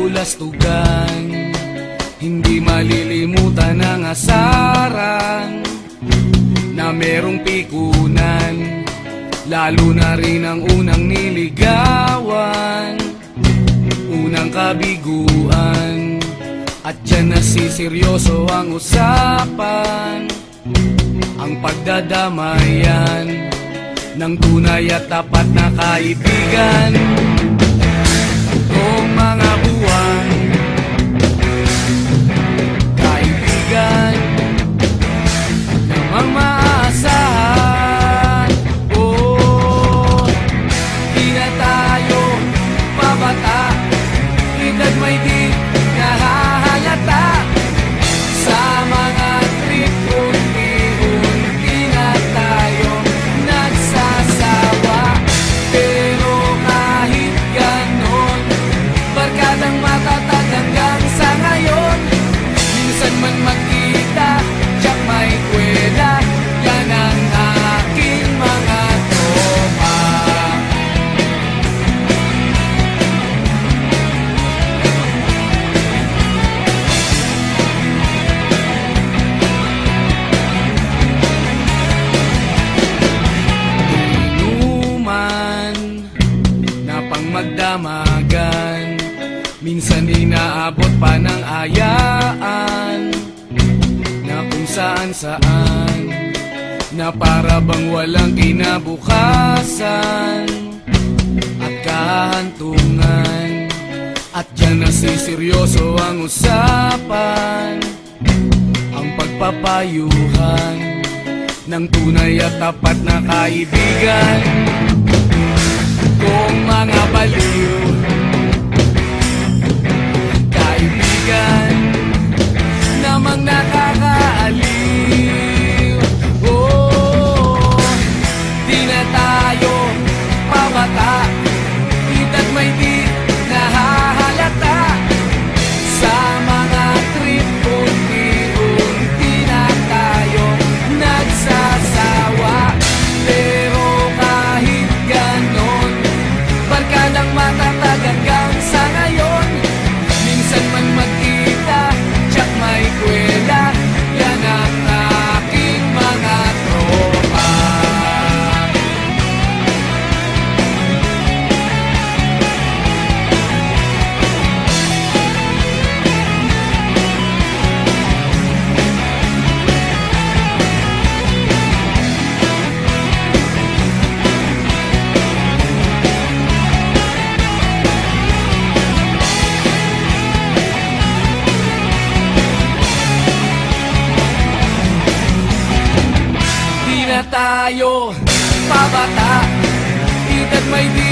kabulastugan, hindi malilimutan ang asaran na merong pikunan, lalo na rin ang unang niligawan, unang kabiguan. At dyan nasiseryoso ang usapan, ang pagdadamayan ng tunay at tapat na kaibigan. Tatlong mga buwan, kaibigan namang maaasahan. Oh, di na tayo pabata, edad may di nahahalata. Sa mga trip unti-unti na tayo nagsasawa. Pero kahit ganon, barkadang matatag hanggang sa ngayon. Minsan man magkita, tiyak may kwela, yan ang aking mga tropa. Inuman na pang magdamagan, minsan inaabot pa ng ayaan, na kung saan-saan, na para bang walang kinabukasan at kahantungan. At dyan nasiseryoso ang usapan, ang pagpapayuhan ng tunay at tapat na kaibigan. Kung mga baliw, kaibigan namang nakakaaliw. Oh, di na tayo pabata, edad may di nahahalata. Sa mga trip unti-unti na tayo nagsasawa. Pero kahit ganon, barkadang matatag hanggang sa ngayon. Minsan man magkita, tiyak may kwela, yan ang aking mga tropa. Di na tayo pabata, edad may di